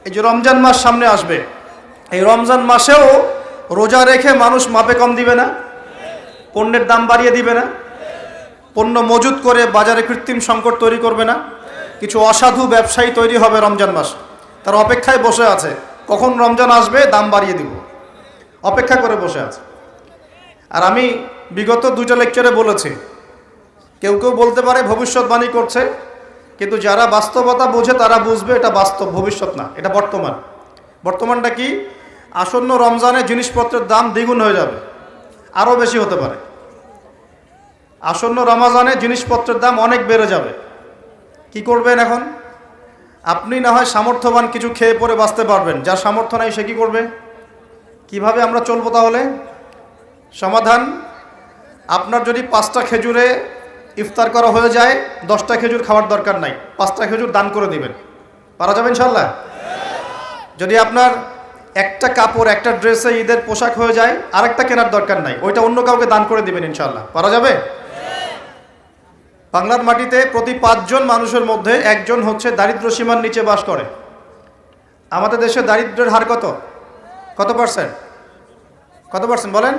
এই যে রমজান মাস সামনে আসবে, এই রমজান মাসেও রোজা রেখে মানুষ মাপে কম দিবে না? পণ্যের দাম বাড়িয়ে দিবে না? পণ্য মজুত করে বাজারে কৃত্রিম সংকট তৈরি করবে না? কিছু অসাধু ব্যবসায়ী তৈরি হবে রমজান মাস, তারা অপেক্ষায় বসে আছে কখন রমজান আসবে দাম বাড়িয়ে দিব, অপেক্ষা করে বসে আছে। আর আমি বিগত 2টা লেকচারে বলেছি, কেউ কেউ বলতে পারে ভবিষ্যৎবাণী করছে, কিন্তু যারা বাস্তবতা বোঝে তারা বুঝবে এটা বাস্তব, ভবিষ্যৎ না, এটা বর্তমান। বর্তমানটা কি? আসন্ন রমজানে জিনিসপত্রের দাম দ্বিগুণ হয়ে যাবে, আরও বেশি হতে পারে। আসন্ন রমজানে জিনিসপত্রের দাম অনেক বেড়ে যাবে। কি করবেন এখন? আপনি না হয় সামর্থ্যবান কিছু খেয়ে পরে বাঁচতে পারবেন, যার সামর্থ্য নাই সে কি করবে? কিভাবে আমরা চলবো তাহলে? সমাধান, আপনার যদি 5টা খেজুরে ইফতার করা হয়ে যায়, 10টা খেজুর খাওয়ার দরকার নাই, 5টা খেজুর দান করে দিবেন। পারা যাবে ইনশাল্লাহ? যদি আপনার একটা কাপড়, একটা ড্রেসে ঈদের পোশাক হয়ে যায়, আরেকটা কেনার দরকার নাই, ওইটা অন্য কাউকে দান করে দিবেন ইনশাল্লাহ। পারা যাবে? বাংলার মাটিতে প্রতি 5 জন মানুষের মধ্যে একজন হচ্ছে দারিদ্র্য সীমার নিচে বাস করে। আমাদের দেশে দারিদ্র্যের হার কত? কত পার্সেন্ট? কত পার্সেন্ট বলেন?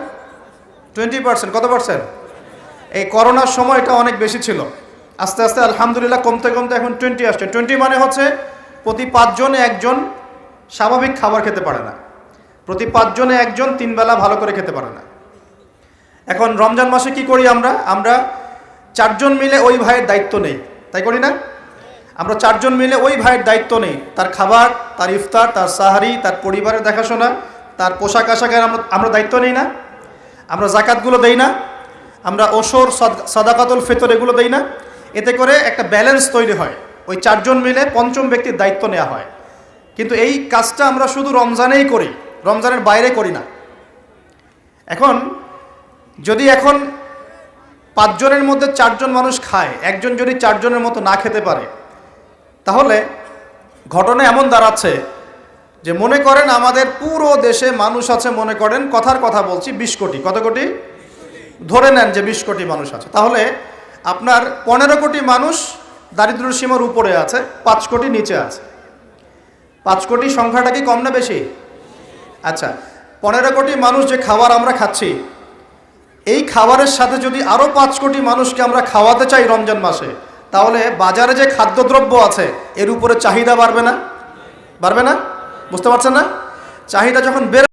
20%। কত পার্সেন্ট? এই করোনার সময় এটা অনেক বেশি ছিল, আস্তে আস্তে আলহামদুলিল্লাহ কমতে কমতে এখন 20 আসছে। 20 মানে হচ্ছে প্রতি 5 জনে একজন স্বাভাবিক খাবার খেতে পারে না, প্রতি 5 জনে একজন 3 বেলা ভালো করে খেতে পারে না। এখন রমজান মাসে কি করি আমরা? আমরা 4 জন মিলে ওই ভাইয়ের দায়িত্ব নেই, তাই করি না? আমরা 4 জন মিলে ওই ভাইয়ের দায়িত্ব নেই, তার খাবার, তার ইফতার, তার সাহারি, তার পরিবারের দেখাশোনা, তার পোশাক আশাকের আমরা দায়িত্ব নেই না? আমরা জাকাতগুলো দেই না? আমরা ওসর, সাদাকাতুল ফিতর এগুলো দেই না? এতে করে একটা ব্যালেন্স তৈরি হয়, ওই 4 জন মিলে 5ম ব্যক্তির দায়িত্ব নেওয়া হয়। কিন্তু এই কাজটা আমরা শুধু রমজানেই করি, রমজানের বাইরে করি না। এখন যদি 5 জনের মধ্যে 4 জন মানুষ খায়, একজন যদি 4 জনের মতো না খেতে পারে, তাহলে ঘটনা এমন দাঁড়াচ্ছে যে মনে করেন আমাদের পুরো দেশে মানুষ আছে, মনে করেন কথার কথা বলছি 20 কোটি। কত কোটি? ধরে নেন যে 20 কোটি মানুষ আছে, তাহলে আপনার 15 কোটি মানুষ দারিদ্র সীমার উপরে আছে, 5 কোটি নিচে আছে। 5 কোটি সংখ্যাটা কি কম না বেশি? আচ্ছা, 15 কোটি মানুষ যে খাবার আমরা খাচ্ছি, এই খাবারের সাথে যদি আরও 5 কোটি মানুষকে আমরা খাওয়াতে চাই রমজান মাসে, তাহলে বাজারে যে খাদ্যদ্রব্য আছে এর উপরে চাহিদা বাড়বে না? বাড়বে না? বুঝতে পারছেন না? চাহিদা যখন বেড়ে